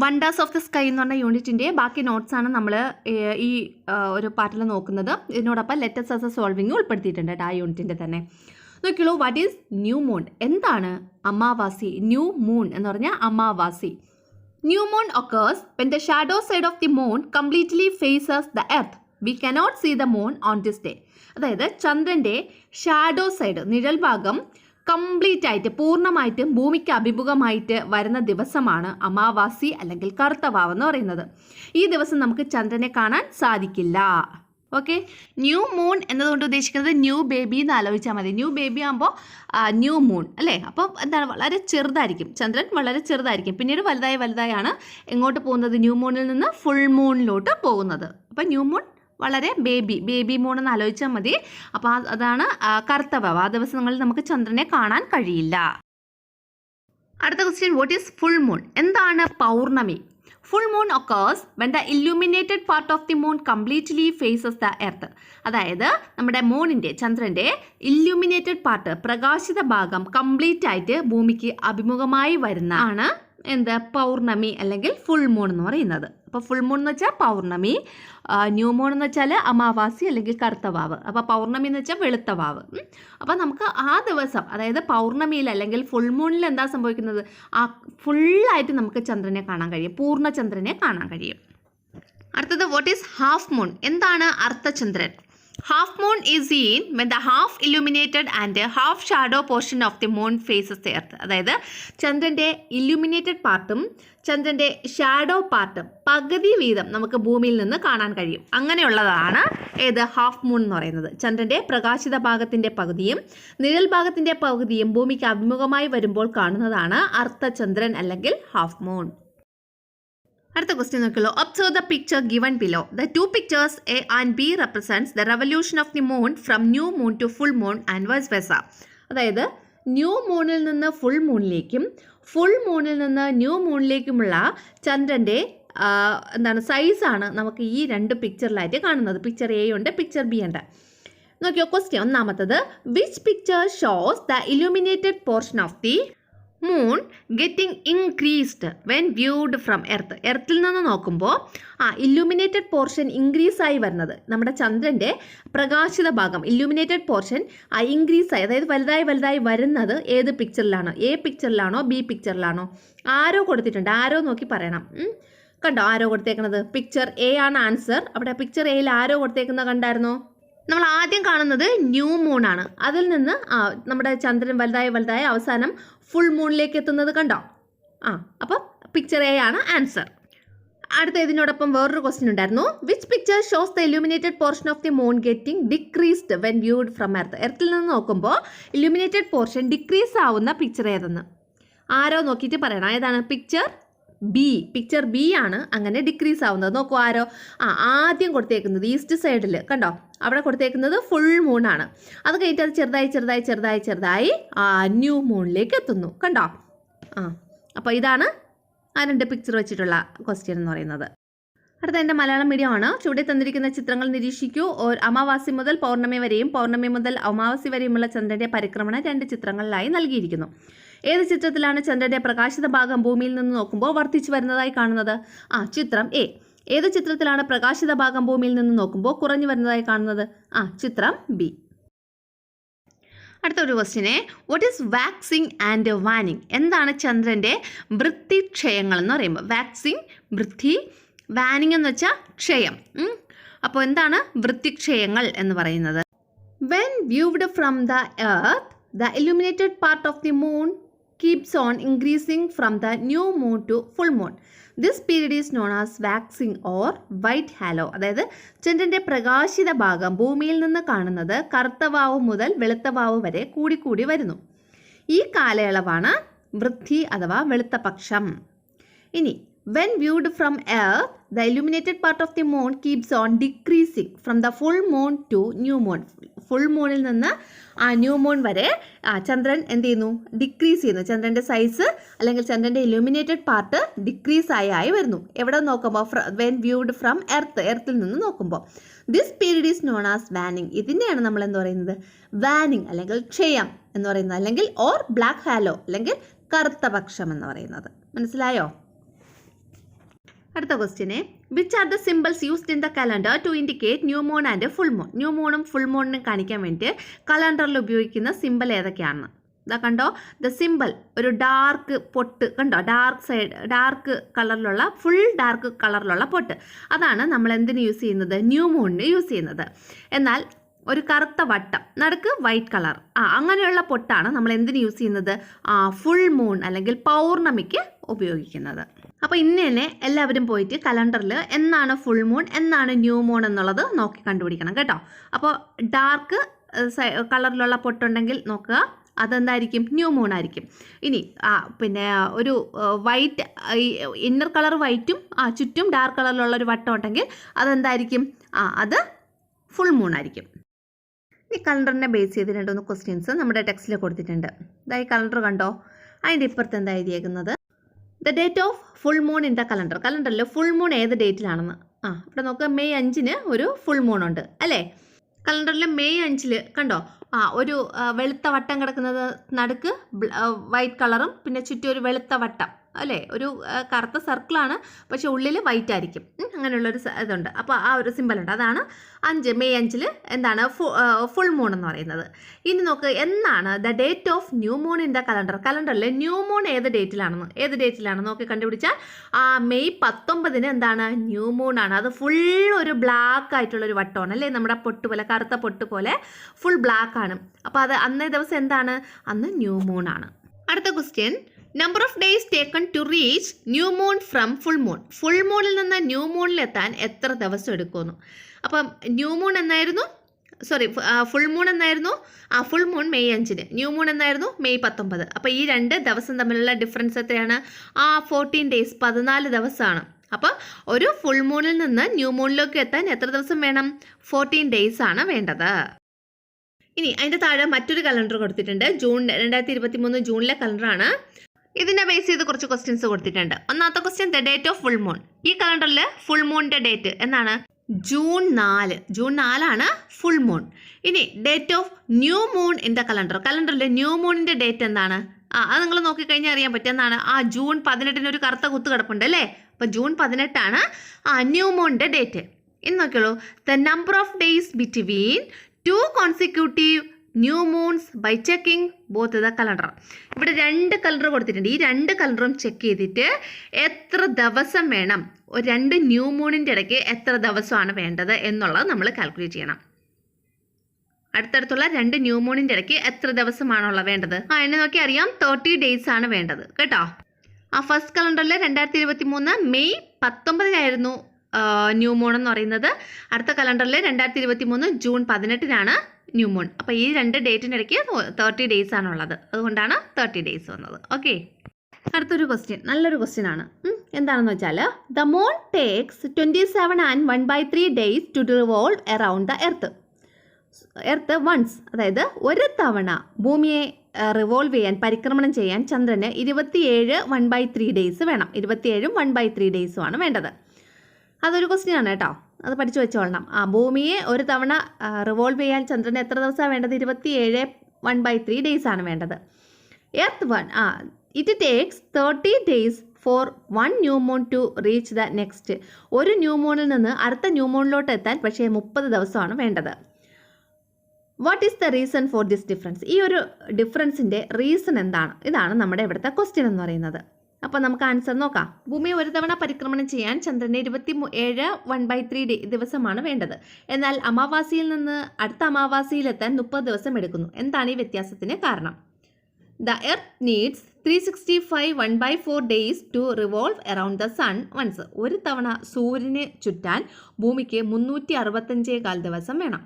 Wonders of the sky എന്ന് പറഞ്ഞ യൂണിറ്റിൻ്റെ ബാക്കി നോട്ട്സാണ് നമ്മൾ ഈ ഒരു പാർട്ടിൽ നോക്കുന്നത്. ഇതിനോടൊപ്പം ലെറ്റസ് ആസ് എ സോൾവിങ് ഉൾപ്പെടുത്തിയിട്ടുണ്ട് കേട്ടോ ആ യൂണിറ്റിൻ്റെ തന്നെ. നോക്കിയുള്ളൂ, വാട്ട് ഈസ് ന്യൂ മൂൺ? എന്താണ് അമാവാസി? ന്യൂ മൂൺ എന്ന് പറഞ്ഞാൽ അമാവാസി. New moon occurs when the shadow side of the moon completely faces the earth. We cannot see the moon on this day. അതായത് ചന്ദ്രൻ്റെ ഷാഡോ സൈഡ്, നിഴൽ ഭാഗം കംപ്ലീറ്റ് ആയിട്ട് പൂർണ്ണമായിട്ടും ഭൂമിക്ക് അഭിമുഖമായിട്ട് വരുന്ന ദിവസമാണ് അമാവാസി അല്ലെങ്കിൽ കറുത്ത വാവ് എന്ന് പറയുന്നത്. ഈ ദിവസം നമുക്ക് ചന്ദ്രനെ കാണാൻ സാധിക്കില്ല. ഓക്കെ, ന്യൂ മൂൺ എന്നതുകൊണ്ട് ഉദ്ദേശിക്കുന്നത് ന്യൂ ബേബി എന്ന് ആലോചിച്ചാൽ മതി. ന്യൂ ബേബി ആകുമ്പോൾ ന്യൂ മൂൺ അല്ലേ? അപ്പോൾ എന്താണ്, വളരെ ചെറുതായിരിക്കും ചന്ദ്രൻ, വളരെ ചെറുതായിരിക്കും. പിന്നീട് വലുതായാണ് എങ്ങോട്ട് പോകുന്നത്? ന്യൂ മൂണിൽ നിന്ന് ഫുൾ മൂണിലോട്ട് പോകുന്നത്. അപ്പോൾ ന്യൂ മൂൺ വളരെ ബേബി മൂൺ എന്ന് ആലോചിച്ചാൽ മതി. അപ്പോൾ അതാണ് കറുത്ത വാവ്. ആ ദിവസങ്ങളിൽ നമുക്ക് ചന്ദ്രനെ കാണാൻ കഴിയില്ല. അടുത്ത question, what is full moon? എന്താണ് പൗർണമി? Full moon occurs when the illuminated part of the moon completely faces the earth. അതായത് നമ്മുടെ മൂണിൻ്റെ, ചന്ദ്രൻ്റെ ഇല്യൂമിനേറ്റഡ് പാർട്ട്, പ്രകാശിത ഭാഗം കംപ്ലീറ്റ് ആയിട്ട് ഭൂമിക്ക് അഭിമുഖമായി വരുന്ന ആണ് എന്ത്? പൗർണമി അല്ലെങ്കിൽ ഫുൾ മൂൺ എന്ന് പറയുന്നത്. അപ്പോൾ ഫുൾ മൂൺ എന്ന് വെച്ചാൽ പൗർണമി, ന്യൂ മൂൺ എന്ന് വെച്ചാൽ അമാവാസി അല്ലെങ്കിൽ കറുത്ത വാവ്. അപ്പോൾ പൗർണമി എന്ന് വെച്ചാൽ വെളുത്ത വാവ്. അപ്പോൾ നമുക്ക് ആ ദിവസം, അതായത് പൗർണമിയിൽ അല്ലെങ്കിൽ ഫുൾ മൂണിൽ എന്താ സംഭവിക്കുന്നത്? ആ ഫുള്ളായിട്ട് നമുക്ക് ചന്ദ്രനെ കാണാൻ കഴിയും, പൂർണ്ണ ചന്ദ്രനെ കാണാൻ കഴിയും. അടുത്തത്, വാട്ട് ഈസ് ഹാഫ് മൂൺ? എന്താണ് അർദ്ധചന്ദ്രൻ? Half moon is seen when the half illuminated and half shadow portion of the moon faces the earth. അതായത് ചന്ദ്രൻ്റെ ഇല്യൂമിനേറ്റഡ് പാർട്ടും ചന്ദ്രൻ്റെ ഷാഡോ പാർട്ടും പകുതി വീതം നമുക്ക് ഭൂമിയിൽ നിന്ന് കാണാൻ കഴിയും. അങ്ങനെയുള്ളതാണ് ഏത്? ഹാഫ് മൂൺ എന്ന് പറയുന്നത്. ചന്ദ്രൻ്റെ പ്രകാശിത ഭാഗത്തിൻ്റെ പകുതിയും നിഴൽ ഭാഗത്തിൻ്റെ പകുതിയും ഭൂമിക്ക് അഭിമുഖമായി വരുമ്പോൾ കാണുന്നതാണ് അർദ്ധചന്ദ്രൻ അല്ലെങ്കിൽ ഹാഫ് മൂൺ. അടുത്ത ക്വസ്റ്റ്യൻ നോക്കിയല്ലോ, observe the picture given below. The two pictures A and B represents the revolution of the moon from new moon to full moon and vice versa. അതായത് ന്യൂ മൂണിൽ നിന്ന് ഫുൾ മൂണിലേക്കും ഫുൾ മൂണിൽ നിന്ന് new മൂണിലേക്കുമുള്ള ചന്ദ്രൻ്റെ എന്താണ് സൈസാണ് നമുക്ക് ഈ രണ്ട് പിക്ചറിലായിട്ട് കാണുന്നത്. പിക്ചർ എ ഉണ്ട്, പിക്ചർ ബി ഉണ്ട്. നോക്കിയോ, ക്വസ്റ്റ്യൻ ഒന്നാമത്തത്, which picture shows the illuminated portion of the moon getting increased when viewed from earth. എർത്തിൽ നിന്ന് നോക്കുമ്പോൾ ഇല്യൂമിനേറ്റഡ് പോർഷൻ ഇൻക്രീസ് ആയി വരുന്നത്, നമ്മുടെ ചന്ദ്രൻ്റെ പ്രകാശിത ഭാഗം ഇല്യൂമിനേറ്റഡ് പോർഷൻ ഇൻക്രീസ് ആയി, അതായത് വലുതായി വരുന്നത് ഏത് പിക്ചറിലാണോ? A പിക്ചറിലാണോ B പിക്ചറിലാണോ? ആരോ കൊടുത്തിട്ടുണ്ട്, ആരോ നോക്കി പറയണം. കണ്ടോ ആരോ കൊടുത്തേക്കുന്നത്? പിക്ചർ എ ആണ് ആൻസർ. അവിടെ പിക്ചർ എയിൽ ആരോ കൊടുത്തേക്കുന്നത് കണ്ടായിരുന്നോ? നമ്മൾ ആദ്യം കാണുന്നത് ന്യൂ മൂൺ ആണ്. അതിൽ നിന്ന് നമ്മുടെ ചന്ദ്രൻ വലുതായി അവസാനം ഫുൾ മൂണിലേക്ക് എത്തുന്നത് കണ്ടോ? അപ്പോൾ പിക്ചർ എ ആണ് ആൻസർ. അടുത്ത ഇതിനോടൊപ്പം വേറൊരു ക്വസ്റ്റ്യൻ ഉണ്ടായിരുന്നു, which picture shows the illuminated portion of the moon getting decreased when viewed from earth. എർത്തിൽ നിന്ന് നോക്കുമ്പോൾ ഇല്യൂമിനേറ്റഡ് പോർഷൻ ഡിക്രീസ് ആവുന്ന പിക്ചർ ഏതെന്ന് ആരോ നോക്കിയിട്ട് പറയണം. ഏതാണ്? പിക്ചർ ബി ആണ് അങ്ങനെ ഡിക്രീസ് ആവുന്നത്. നോക്കൂ, ആരോ ആദ്യം കൊടുത്തേക്കുന്നത് ഈസ്റ്റ് സൈഡിൽ കണ്ടോ, അവിടെ കൊടുത്തേക്കുന്നത് ഫുൾ മൂണാണ്. അത് കഴിഞ്ഞിട്ട് അത് ചെറുതായി ന്യൂ മൂണിലേക്ക് എത്തുന്നു കണ്ടോ? അപ്പോൾ ഇതാണ് ആ രണ്ട് പിക്ചർ വെച്ചിട്ടുള്ള ക്വസ്റ്റ്യൻ എന്ന് പറയുന്നത്. അടുത്ത എൻ്റെ മലയാളം മീഡിയം ആണ്. ചുവടെ തന്നിരിക്കുന്ന ചിത്രങ്ങൾ നിരീക്ഷിക്കൂ. അമാവാസി മുതൽ പൗർണമി വരെയും പൗർണമി മുതൽ അമാവാസി വരെയുമുള്ള ചന്ദ്രൻ്റെ പരിക്രമണം രണ്ട് ചിത്രങ്ങളിലായി നൽകിയിരിക്കുന്നു. ഏത് ചിത്രത്തിലാണ് ചന്ദ്രൻ്റെ പ്രകാശിത ഭാഗം ഭൂമിയിൽ നിന്ന് നോക്കുമ്പോൾ വർദ്ധിച്ചു വരുന്നതായി കാണുന്നത്? ചിത്രം എ. ഏത് ചിത്രത്തിലാണ് പ്രകാശിത ഭാഗം ഭൂമിയിൽ നിന്ന് നോക്കുമ്പോൾ കുറഞ്ഞു വരുന്നതായി കാണുന്നത്? ചിത്രം ബി. അടുത്ത ഒരു ക്വസ്റ്റ്യനെ, വാട്ട് ഈസ് വാക്സിങ് ആൻഡ് വാനിങ്? എന്താണ് ചന്ദ്രൻ്റെ വൃത്തിക്ഷയങ്ങൾ എന്ന് പറയുമ്പോൾ? വാക്സിങ് വൃത്തി, വാനിങ് എന്ന് വെച്ചാൽ ക്ഷയം. അപ്പോൾ എന്താണ് വൃത്തിക്ഷയങ്ങൾ എന്ന് പറയുന്നത്? When viewed from the earth the illuminated part of the moon keeps on increasing from the new moon to full moon. This period is known as waxing or white halo. അതായത് ചന്ദ്രൻ്റെ പ്രകാശിത ഭാഗം ഭൂമിയിൽ നിന്ന് കാണുന്നത് കറുത്ത വാവ് മുതൽ വെളുത്ത വാവ് വരെ കൂടി വരുന്നു. ഈ കാലയളവാണ് വൃദ്ധി അഥവാ വെളുത്ത പക്ഷം. ഇനി when viewed from earth, the illuminated part of the moon keeps on decreasing from the full moon to new moon. Full മൂണിൽ നിന്ന് ന്യൂ മൂൺ വരെ ചന്ദ്രൻ എന്ത് ചെയ്യുന്നു? ഡിക്രീസ് ചെയ്യുന്നു. ചന്ദ്രൻ്റെ സൈസ് അല്ലെങ്കിൽ ചന്ദ്രൻ്റെ ഇല്യൂമിനേറ്റഡ് പാർട്ട് ഡിക്രീസ് ആയി വരുന്നു. എവിടെ നോക്കുമ്പോൾ? വെൻ വ്യൂഡ് ഫ്രം എർത്തിൽ നിന്ന് നോക്കുമ്പോൾ. This period is known as waning. ഇതിനെയാണ് നമ്മൾ എന്ത് പറയുന്നത്? വാനിങ് അല്ലെങ്കിൽ ക്ഷയം എന്ന് പറയുന്നത്, അല്ലെങ്കിൽ ഓർ ബ്ലാക്ക് ഹാലോ അല്ലെങ്കിൽ കറുത്ത പക്ഷം എന്ന് പറയുന്നത്. മനസ്സിലായോ? അടുത്ത ക്വസ്റ്റ്യനെ which are the symbols used in the calendar to indicate new moon and full moon. New മൂണും ഫുൾ മൂണിനും കാണിക്കാൻ വേണ്ടി കലണ്ടറിൽ ഉപയോഗിക്കുന്ന സിമ്പിൾ ഏതൊക്കെയാണ്? ഇതാ കണ്ടോ, ദ സിമ്പിൾ ഒരു ഡാർക്ക് പൊട്ട് കണ്ടോ, ഡാർക്ക് കളറിലുള്ള ഫുൾ ഡാർക്ക് കളറിലുള്ള പൊട്ട്, അതാണ് നമ്മൾ എന്തിന് യൂസ് ചെയ്യുന്നത്? ന്യൂ മൂണിന് യൂസ് ചെയ്യുന്നത്. എന്നാൽ ഒരു കറുത്ത വട്ടം നടുക്ക് വൈറ്റ് കളർ അങ്ങനെയുള്ള പൊട്ടാണ് നമ്മൾ എന്തിന് യൂസ് ചെയ്യുന്നത്? ഫുൾ മൂൺ അല്ലെങ്കിൽ പൗർണമിക്ക് ഉപയോഗിക്കുന്നത്. അപ്പോൾ ഇന്ന് തന്നെ എല്ലാവരും പോയിട്ട് കലണ്ടറിൽ എന്നാണ് ഫുൾ മൂൺ എന്നാണ് ന്യൂ മൂൺ എന്നുള്ളത് നോക്കി കണ്ടുപിടിക്കണം കേട്ടോ. അപ്പോൾ ഡാർക്ക് കളറിലുള്ള പൊട്ടുണ്ടെങ്കിൽ നോക്കുക, അതെന്തായിരിക്കും? ന്യൂ മൂൺ ആയിരിക്കും. ഇനി പിന്നെ ഒരു വൈറ്റ് ഇന്നർ കളർ വൈറ്റും ചുറ്റും ഡാർക്ക് കളറിലുള്ള ഒരു വട്ടം ഉണ്ടെങ്കിൽ അതെന്തായിരിക്കും? അത് ഫുൾ മൂൺ ആയിരിക്കും. ഈ കലണ്ടറിനെ ബേസ് ചെയ്ത് 2-3 ക്വസ്റ്റ്യൻസ് നമ്മുടെ ടെക്സ്റ്റിൽ കൊടുത്തിട്ടുണ്ട്. ഈ കലണ്ടർ കണ്ടോ, അതിൻ്റെ ഇപ്പുറത്ത് എന്താ എഴുതിയേക്കുന്നത്? The date of full moon in the calendar. കലണ്ടറിൽ ഫുൾ മൂൺ ഏത് ഡേറ്റിലാണെന്ന് ഇവിടെ നോക്കുക. മെയ് 5 ഒരു ഫുൾ മൂൺ ഉണ്ട് അല്ലേ? കലണ്ടറിൽ മെയ് 5 കണ്ടോ ഒരു വെളുത്ത വട്ടം കിടക്കുന്നത്, നടുക്ക് വൈറ്റ് കളറും പിന്നെ ചുറ്റും ഒരു വെളുത്ത വട്ടം അല്ലേ? ഒരു കറുത്ത സർക്കിളാണ്, പക്ഷെ ഉള്ളിൽ വൈറ്റ് ആയിരിക്കും. അങ്ങനെയുള്ളൊരു ഇതുണ്ട്. അപ്പോൾ ഒരു സിമ്പലുണ്ട്, അതാണ് മെയ് 5 എന്താണ് ഫുൾ മൂൺ എന്ന് പറയുന്നത്. ഇനി നോക്ക്, എന്നാണ് the date of new moon in the calendar. കലണ്ടറിൽ ന്യൂ മൂൺ ഏത് ഡേറ്റിലാണ് നോക്കി കണ്ടുപിടിച്ചാൽ മെയ് 19 എന്താണ്? ന്യൂ മൂൺ ആണ്. അത് ഫുൾ ഒരു ബ്ലാക്ക് ആയിട്ടുള്ളൊരു വട്ടമാണ് അല്ലേ? നമ്മുടെ പൊട്ട് പോലെ, കറുത്ത പൊട്ട് പോലെ ഫുൾ ബ്ലാക്ക് ആണ്. അപ്പോൾ അത് അന്നേ ദിവസം എന്താണ്? അന്ന് ന്യൂ മൂൺ ആണ്. അടുത്ത question, number of days taken to reach new moon from full moon. Full മൂണിൽ നിന്ന് ന്യൂ മൂണിലെത്താൻ എത്ര ദിവസം എടുക്കുന്നു? അപ്പം ന്യൂ മൂൺ എന്നായിരുന്നു, ഫുൾ മൂൺ എന്നായിരുന്നു? Full moon May 5, new moon എന്നായിരുന്നു മെയ് 19. അപ്പോൾ ഈ 2 ദിവസം തമ്മിലുള്ള ഡിഫറൻസ് എത്രയാണ്? 14 ഡേയ്സ്, 14 ദിവസമാണ്. അപ്പോൾ ഒരു ഫുൾ മൂണിൽ നിന്ന് ന്യൂ മൂണിലേക്ക് എത്താൻ എത്ര ദിവസം വേണം? 14 ഡേയ്സ് ആണ് വേണ്ടത്. ഇനി അതിൻ്റെ താഴെ മറ്റൊരു കലണ്ടർ കൊടുത്തിട്ടുണ്ട്. 2023 ജൂണിലെ കലണ്ടറാണ്. ഇതിനെ ബേസ് ചെയ്ത് കുറച്ച് ക്വസ്റ്റ്യൻസ് കൊടുത്തിട്ടുണ്ട്. ഒന്നാമത്തെ question, the date of full moon. ഈ കലണ്ടറിൽ ഫുൾ മൂണിൻ്റെ ഡേറ്റ് എന്നാണ്? ജൂൺ 4 ആണ് ഫുൾ മൂൺ. ഇനി date of new moon in the കലണ്ടറിൽ ന്യൂ മൂണിൻ്റെ ഡേറ്റ് എന്താണ്? അത് നിങ്ങൾ നോക്കിക്കഴിഞ്ഞാൽ അറിയാൻ പറ്റും. എന്നാണ്? ജൂൺ 18 ഒരു കറുത്ത കുത്ത് കിടപ്പുണ്ട് അല്ലേ? അപ്പോൾ ജൂൺ 18 ആണ് ന്യൂ മൂണിൻ്റെ ഡേറ്റ്. ഇനി നോക്കിയോളൂ, the number of days between 2 consecutive new moons by checking both the calendar. ഇവിടെ 2 കലണ്ടർ കൊടുത്തിട്ടുണ്ട്. ഈ 2 കലണ്ടറും ചെക്ക് ചെയ്തിട്ട് എത്ര ദിവസം വേണം, 2 ന്യൂ മൂണിൻ്റെ ഇടയ്ക്ക് എത്ര ദിവസമാണ് വേണ്ടത് എന്നുള്ളത് നമ്മൾ കാൽക്കുലേറ്റ് ചെയ്യണം. അടുത്തടുത്തുള്ള 2 ന്യൂ മൂണിൻ്റെ ഇടയ്ക്ക് എത്ര ദിവസമാണുള്ള വേണ്ടത്? എന്നെ നോക്കി അറിയാം, 30 ഡേയ്സ് ആണ് വേണ്ടത് കേട്ടോ. ഫസ്റ്റ് കലണ്ടറിൽ 2023 മെയ് 19 ന്യൂ മൂൺ എന്ന് പറയുന്നത്. അടുത്ത കലണ്ടറിൽ 2023 ജൂൺ 18 ന്യൂ മൂൺ. അപ്പോൾ ഈ 2 ഡേറ്റിൻ്റെ ഇടയ്ക്ക് 30 ഡേയ്സ് ആണുള്ളത്, അതുകൊണ്ടാണ് 30 ഡേയ്സ് വന്നത്. ഓക്കെ, അടുത്തൊരു ക്വസ്റ്റ്യൻ, നല്ലൊരു ക്വസ്റ്റ്യൻ ആണ്. എന്താണെന്ന് വെച്ചാൽ, the moon takes 27 and 1/3 days to revolve around the earth once. അതായത് ഒരു തവണ ഭൂമിയെ റിവോൾവ് ചെയ്യാൻ, പരിക്രമണം ചെയ്യാൻ ചന്ദ്രന് 27 1/3 ഡേയ്സ് വേണം. 27 1/3 ഡേയ്സുമാണ് വേണ്ടത്. അതൊരു ക്വസ്റ്റ്യൻ ആണ് കേട്ടോ, അത് പഠിച്ചു വെച്ചോളണം. ഭൂമിയെ ഒരു തവണ റിവോൾവ് ചെയ്യാൻ ചന്ദ്രന് എത്ര ദിവസമാണ് വേണ്ടത്? 27 1/3 ഡേയ്സ് ആണ് വേണ്ടത്. It takes 30 days for 1 new moon to reach the next. ഒരു ന്യൂ മൂണിൽ നിന്ന് അടുത്ത ന്യൂ മൂണിലോട്ട് എത്താൻ പക്ഷേ 30 ദിവസമാണ് വേണ്ടത്. What is the reason for this difference? ഈ ഒരു ഡിഫറൻസിൻ്റെ റീസൺ എന്താണ്? ഇതാണ് നമ്മുടെ ഇവിടുത്തെ ക്വസ്റ്റ്യൻ എന്ന് പറയുന്നത്. അപ്പോൾ നമുക്ക് ആൻസർ നോക്കാം. ഭൂമിയെ ഒരു തവണ പരിക്രമണം ചെയ്യാൻ ചന്ദ്രന് 27 1/3 ദിവസമാണ് വേണ്ടത്. എന്നാൽ അമാവാസിയിൽ നിന്ന് അടുത്ത അമാവാസിയിലെത്താൻ 30 ദിവസം എടുക്കുന്നു. എന്താണ് ഈ വ്യത്യാസത്തിന് കാരണം? The earth needs 365 1/4 days to revolve around the sun once. ഒരു തവണ സൂര്യനെ ചുറ്റാൻ ഭൂമിക്ക് 365 ദിവസം വേണം.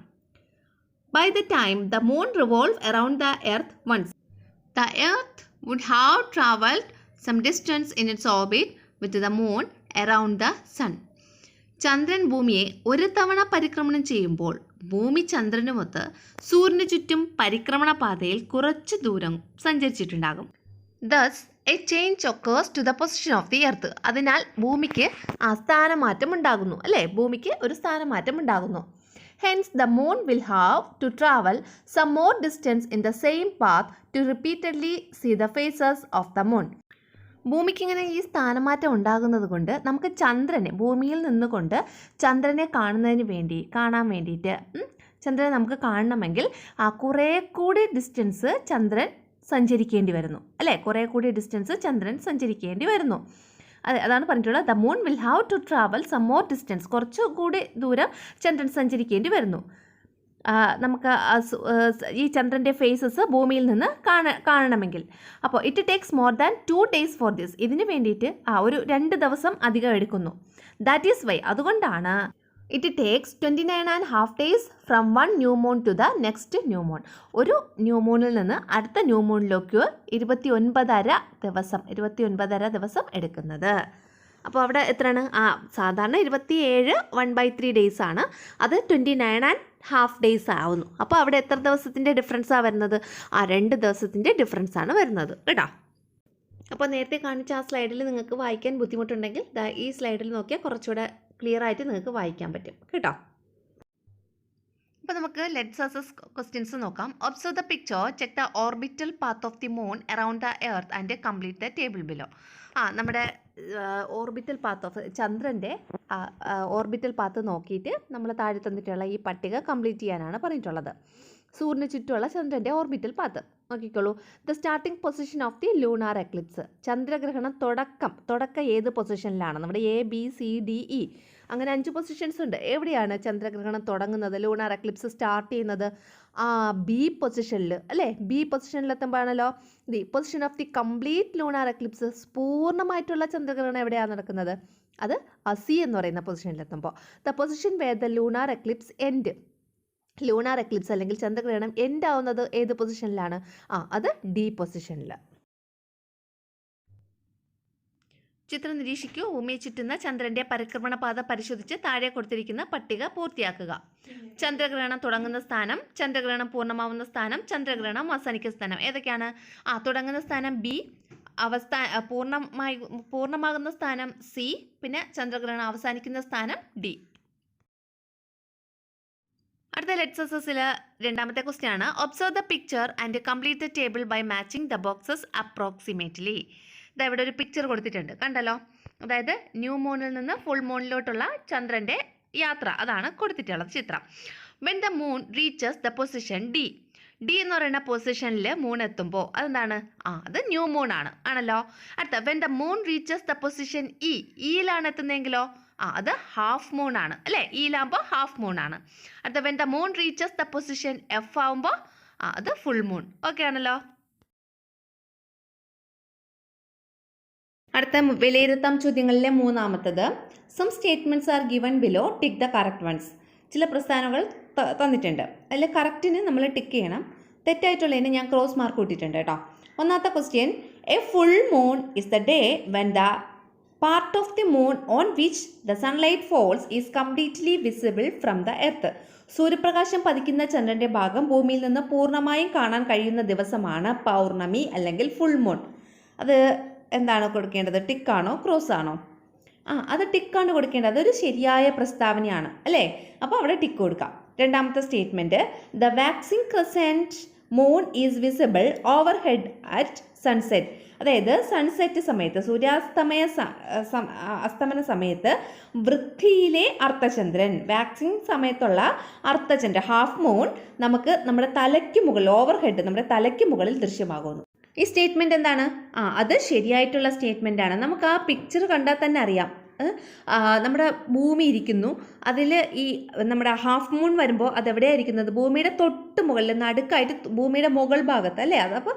By the time the moon revolves around the earth once, the earth would have traveled some distance in its orbit with the moon around the sun. ചന്ദ്രൻ ഭൂമിയെ ഒരു തവണ പരിക്രമണം ചെയ്യുമ്പോൾ ഭൂമി ചന്ദ്രനുമൊത്ത് സൂര്യന് ചുറ്റും പരിക്രമണ പാതയിൽ കുറച്ച് ദൂരം സഞ്ചരിച്ചിട്ടുണ്ടാകും. Thus, a change occurs to the position of the earth. അതിനാൽ ഭൂമിക്ക് സ്ഥാനമാറ്റം ഉണ്ടാകുന്നു അല്ലേ? ഭൂമിക്ക് ഒരു സ്ഥാനമാറ്റം ഉണ്ടാകുന്നു. Hence, the moon will have to travel some more distance in the same path to repeatedly see the phases of the moon. ഭൂമിക്ക് ഇങ്ങനെ ഈ സ്ഥാനമാറ്റം ഉണ്ടാകുന്നത് കൊണ്ട് നമുക്ക് ചന്ദ്രനെ ഭൂമിയിൽ നിന്നുകൊണ്ട് ചന്ദ്രനെ കാണാൻ വേണ്ടിയിട്ട് ചന്ദ്രനെ നമുക്ക് കാണണമെങ്കിൽ കുറേ കൂടി ഡിസ്റ്റൻസ് ചന്ദ്രൻ സഞ്ചരിക്കേണ്ടി വരുന്നു അല്ലേ, കുറേ കൂടി ഡിസ്റ്റൻസ് ചന്ദ്രൻ സഞ്ചരിക്കേണ്ടി വരുന്നു. അതാണ് പറഞ്ഞിട്ടുള്ളത്, the moon will have to travel some more distance, കുറച്ചുകൂടി ദൂരം ചന്ദ്രൻ സഞ്ചരിക്കേണ്ടി വരുന്നു. നമുക്ക് ഈ ചന്ദ്രൻ്റെ ഫേസസ് ഭൂമിയിൽ നിന്ന് കാണണമെങ്കിൽ. അപ്പോൾ it takes more than 2 days for this, ഇതിന് വേണ്ടിയിട്ട് ഒരു 2 ദിവസം അധികം എടുക്കുന്നു. ദാറ്റ് ഈസ് വൈ, അതുകൊണ്ടാണ് it takes 29.5 days from one new moon to the next new moon. ഒരു ന്യൂ മൂണിൽ നിന്ന് അടുത്ത ന്യൂ മൂണിലേക്ക് 29.5 ദിവസം എടുക്കുന്നത്. അപ്പോൾ അവിടെ എത്രയാണ്? സാധാരണ 27 1/3 days ആണ്, അത് 29.5 days ആവുന്നു. അപ്പോൾ അവിടെ എത്ര ദിവസത്തിൻ്റെ ഡിഫറൻസാണ് വരുന്നത്? 2 ദിവസത്തിൻ്റെ ഡിഫറൻസാണ് വരുന്നത് കേട്ടോ. അപ്പോൾ നേരത്തെ കാണിച്ച ആ സ്ലൈഡിൽ നിങ്ങൾക്ക് വായിക്കാൻ ബുദ്ധിമുട്ടുണ്ടെങ്കിൽ ഈ സ്ലൈഡിൽ നോക്കിയാൽ കുറച്ചുകൂടെ ക്ലിയർ ആയിട്ട് നിങ്ങൾക്ക് വായിക്കാൻ പറ്റും കേട്ടോ. അപ്പോൾ നമുക്ക് ലെറ്റ്സ് അസസ് ക്വസ്റ്റ്യൻസ് നോക്കാം. Observe the picture, check the orbital path of the moon around the earth and complete the table below. നമ്മുടെ ഓർബിറ്റൽ പാത്ത് ഓഫ് ചന്ദ്രൻ്റെ ഓർബിറ്റൽ പാത്ത് നോക്കിയിട്ട് നമ്മൾ താഴെ തന്നിട്ടുള്ള ഈ പട്ടിക കംപ്ലീറ്റ് ചെയ്യാനാണ് പറഞ്ഞിട്ടുള്ളത്. സൂര്യന് ചുറ്റുമുള്ള ചന്ദ്രൻ്റെ ഓർബിറ്റൽ പാത്ത് നോക്കിക്കോളൂ. The starting position of the lunar eclipse, ചന്ദ്രഗ്രഹണം തുടക്കം ഏത് പൊസിഷനിലാണ്? നമ്മുടെ ABCDE അങ്ങനെ 5 പൊസിഷൻസ് ഉണ്ട്. എവിടെയാണ് ചന്ദ്രഗ്രഹണം തുടങ്ങുന്നത്, ലൂണാർ എക്ലിപ്സ് സ്റ്റാർട്ട് ചെയ്യുന്നത്? B പൊസിഷനിൽ അല്ലേ. B പൊസിഷനിലെത്തുമ്പോഴാണല്ലോ the position of the complete lunar eclipse, പൂർണ്ണമായിട്ടുള്ള ചന്ദ്രഗ്രഹണം എവിടെയാണ് നടക്കുന്നത്? അത് C എന്ന് പറയുന്ന പൊസിഷനിലെത്തുമ്പോൾ. The position where the lunar eclipse end, lunar eclipse അല്ലെങ്കിൽ ചന്ദ്രഗ്രഹണം എൻഡ് ആവുന്നത് ഏത് പൊസിഷനിലാണ്? അത് D പൊസിഷനിൽ. ചിത്രം നിരീക്ഷിക്കൂ. ഭൂമിയെ ചുറ്റുന്ന ചന്ദ്രന്റെ പരിക്രമണ പാത പരിശോധിച്ച് താഴെ കൊടുത്തിരിക്കുന്ന പട്ടിക പൂർത്തിയാക്കുക. ചന്ദ്രഗ്രഹണം തുടങ്ങുന്ന സ്ഥാനം, ചന്ദ്രഗ്രഹണം പൂർണ്ണമാവുന്ന സ്ഥാനം, ചന്ദ്രഗ്രഹണം അവസാനിക്കുന്ന സ്ഥാനം. ഏതൊക്കെയാണ്? തുടങ്ങുന്ന സ്ഥാനം B, പൂർണ്ണമാകുന്ന സ്ഥാനം C, പിന്നെ ചന്ദ്രഗ്രഹണം അവസാനിക്കുന്ന സ്ഥാനം D. അടുത്ത ലെറ്റ്സ് അസസിൽ രണ്ടാമത്തെ ക്വസ്റ്റ്യൻ ആണ്. Observe the picture and complete the table by matching the boxes approximately. ഇവിടെ ഒരു പിക്ചർ കൊടുത്തിട്ടുണ്ട്, കണ്ടല്ലോ. അതായത് ന്യൂ മൂണിൽ നിന്ന് ഫുൾ മൂണിലോട്ടുള്ള ചന്ദ്രൻ്റെ യാത്ര, അതാണ് കൊടുത്തിട്ടുള്ളത് ചിത്രം. When the moon reaches the position D എന്ന് പറയുന്ന പൊസിഷനിൽ മൂൺ എത്തുമ്പോൾ അതെന്താണ്? അത് ന്യൂ മൂൺ ആണല്ലോ. അടുത്ത when the moon reaches the position ഇയിലാണ് എത്തുന്നതെങ്കിലോ അത് ഹാഫ് മൂൺ ആണ് അല്ലേ. ഇയിലാകുമ്പോൾ ഹാഫ് മൂൺ ആണ്. അടുത്ത when the moon reaches the position F ആവുമ്പോൾ അത് ഫുൾ മൂൺ. ഓക്കെ ആണല്ലോ. അടുത്ത വിലയിരുത്താം ചോദ്യങ്ങളിലെ മൂന്നാമത്തത്, some statements are given below, tick the correct ones. ചില പ്രസ്താവനകൾ തന്നിട്ടുണ്ട്, അതിൽ കറക്റ്റിന് നമ്മൾ ടിക്ക് ചെയ്യണം, തെറ്റായിട്ടുള്ളതിന് ഞാൻ ക്രോസ് മാർക്ക് കൂട്ടിയിട്ടുണ്ട് കേട്ടോ. ഒന്നാമത്തെ question, a full moon is the day when the part of the moon on which the sunlight falls is completely visible from the earth. സൂര്യപ്രകാശം പതിക്കുന്ന ചന്ദ്രൻ്റെ ഭാഗം ഭൂമിയിൽ നിന്ന് പൂർണ്ണമായും കാണാൻ കഴിയുന്ന ദിവസമാണ് പൗർണമി അല്ലെങ്കിൽ ഫുൾ മൂൺ. അത് എന്താണ് കൊടുക്കേണ്ടത്? ടിക്കാണോ ക്രോസ് ആണോ? അത് ടിക്കാണ് കൊടുക്കേണ്ടത്. അതൊരു ശരിയായ പ്രസ്താവനയാണ് അല്ലേ. അപ്പോൾ അവിടെ ടിക്ക് കൊടുക്കാം. രണ്ടാമത്തെ statement, the waxing crescent moon is visible over head at sunset. അതായത് സൺസെറ്റ് സമയത്ത്, അസ്തമന സമയത്ത് വൃദ്ധിയിലെ അർദ്ധചന്ദ്രൻ, വാക്സിംഗ് സമയത്തുള്ള അർദ്ധചന്ദ്രൻ ഹാഫ് മൂൺ നമുക്ക് നമ്മുടെ തലയ്ക്ക് മുകളിൽ, ഓവർ ഹെഡ് നമ്മുടെ തലയ്ക്ക് മുകളിൽ ദൃശ്യമാകുന്നു. ഈ സ്റ്റേറ്റ്മെൻറ്റ് എന്താണ്? അത് ശരിയായിട്ടുള്ള സ്റ്റേറ്റ്മെൻ്റ് ആണ്. നമുക്ക് ആ പിക്ചർ കണ്ടാൽ തന്നെ അറിയാം. നമ്മുടെ ഭൂമി ഇരിക്കുന്നു, അതിൽ ഈ നമ്മുടെ ഹാഫ് മൂൺ വരുമ്പോൾ അതെവിടെയാണ് ഇരിക്കുന്നത്? ഭൂമിയുടെ തൊട്ട് മുകളിൽ, നടുക്കായിട്ട് ഭൂമിയുടെ മുകൾ ഭാഗത്ത് അല്ലേ. അതപ്പോൾ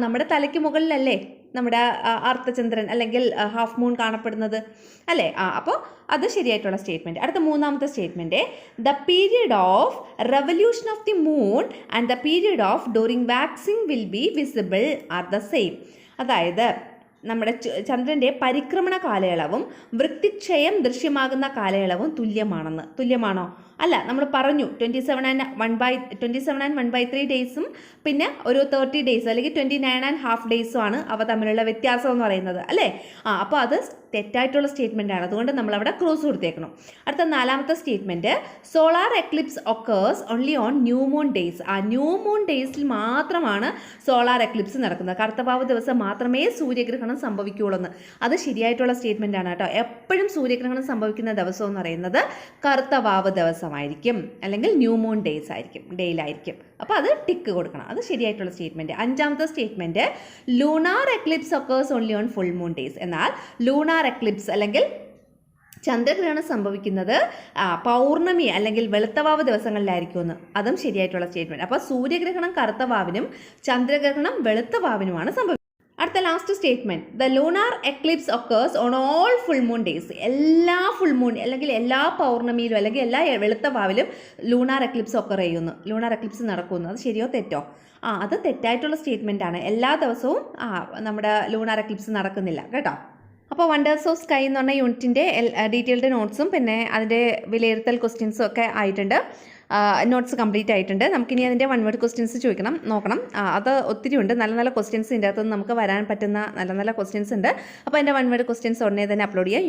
നമ്മുടെ തലയ്ക്ക് മുകളിലല്ലേ നമ്മുടെ അർദ്ധചന്ദ്രൻ അല്ലെങ്കിൽ ഹാഫ് മൂൺ കാണപ്പെടുന്നത് അല്ലേ. അപ്പോൾ അത് ശരിയായിട്ടുള്ള സ്റ്റേറ്റ്മെൻറ്റ്. അടുത്ത മൂന്നാമത്തെ statement, the period of revolution of the moon and the period of during waxing will be visible are the same. അതായത് നമ്മുടെ ചന്ദ്രൻ്റെ പരിക്രമണ കാലയളവും വൃത്തിക്ഷയം ദൃശ്യമാകുന്ന കാലയളവും തുല്യമാണോ? അല്ല, നമ്മൾ പറഞ്ഞു 27 and 1/3 ഡേയ്സും പിന്നെ ഒരു 30 ഡേയ്സ് അല്ലെങ്കിൽ 29.5 ഡേയ്സും ആണ് അവ തമ്മിലുള്ള വ്യത്യാസം എന്ന് പറയുന്നത് അല്ലേ. അപ്പോൾ അത് തെറ്റായിട്ടുള്ള സ്റ്റേറ്റ്മെൻ്റ് ആണ്. അതുകൊണ്ട് നമ്മളവിടെ ക്രോസ് കൊടുത്തേക്കണം. അടുത്ത 4ാമത്തെ statement, solar eclipse occurs only on new moon days. ആ ന്യൂ മൂൺ ഡേയ്സിൽ മാത്രമാണ് സോളാർ എക്ലിപ്സ് നടക്കുന്നത്. കറുത്തവാവ് ദിവസം മാത്രമേ സൂര്യഗ്രഹണം സംഭവിക്കുകയുള്ളൂ എന്ന്. അത് ശരിയായിട്ടുള്ള സ്റ്റേറ്റ്മെൻ്റ് ആണ് കേട്ടോ. എപ്പോഴും സൂര്യഗ്രഹണം സംഭവിക്കുന്ന ദിവസം എന്ന് പറയുന്നത് കറുത്തവാവ് ദിവസമായിരിക്കും, അല്ലെങ്കിൽ ന്യൂ മൂൺ ഡേയിലായിരിക്കും. അപ്പോൾ അത് ടിക്ക് കൊടുക്കണം. അത് ശരിയായിട്ടുള്ള സ്റ്റേറ്റ്മെൻറ്റ്. 5ാമത്തെ statement, lunar eclipse occurs only on full moon days. എന്നാൽ ലൂണാർ എക്ലിപ്സ് അല്ലെങ്കിൽ ചന്ദ്രഗ്രഹണം സംഭവിക്കുന്നത് പൗർണമി അല്ലെങ്കിൽ വെളുത്തവാവ് ദിവസങ്ങളിലായിരിക്കുമെന്ന്. അതും ശരിയായിട്ടുള്ള സ്റ്റേറ്റ്മെൻറ്റ്. അപ്പോൾ സൂര്യഗ്രഹണം കറുത്തവാവിനും ചന്ദ്രഗ്രഹണം വെളുത്തവാവിനുമാണ് സംഭവിക്കുന്നത്. അടുത്ത last statement, the lunar eclipse occurs on all full moon days. എല്ലാ ഫുൾ മൂൺ അല്ലെങ്കിൽ എല്ലാ പൗർണമിയിലും അല്ലെങ്കിൽ എല്ലാ വെളുത്തവാവിലും ലൂണാർ എക്ലിപ്സ് ഒക്കർ ചെയ്യുന്നു, ലൂണാർ എക്ലിപ്സ് നടക്കുന്നു. അത് ശരിയോ തെറ്റോ? അത് തെറ്റായിട്ടുള്ള സ്റ്റേറ്റ്മെൻ്റ് ആണ്. എല്ലാ ദിവസവും നമ്മുടെ ലൂണാർ എക്ലിപ്സ് നടക്കുന്നില്ല കേട്ടോ. അപ്പോൾ വണ്ടേഴ്സ് ഓഫ് സ്കൈ എന്ന് പറഞ്ഞ യൂണിറ്റിൻ്റെ ഡീറ്റെയിൽഡ് നോട്ട്സും പിന്നെ അതിൻ്റെ വിലയിരുത്തൽ ക്വസ്റ്റ്യൻസും ഒക്കെ ആയിട്ടുണ്ട്. നോട്ട്സ് കംപ്ലീറ്റ് ആയിട്ടുണ്ട്. നമുക്കിനി അതിൻ്റെ 1 വേർഡ് ക്വസ്റ്റ്യൻസ് നോക്കണം. അത് ഒത്തിരി ഉണ്ട്. നല്ല നല്ല ക്വസ്റ്റ്യൻസ് ഇതിൻ്റെ അകത്തുനിന്ന് നമുക്ക് വരാൻ പറ്റുന്ന നല്ല നല്ല ക്വസ്റ്റ്യൻസ് ഉണ്ട്. അപ്പോൾ അതിൻ്റെ 1 വേർഡ് ക്വസ്റ്റ്യൻസ് ഉടനെ തന്നെ അപ്ലോഡ് ചെയ്യാം.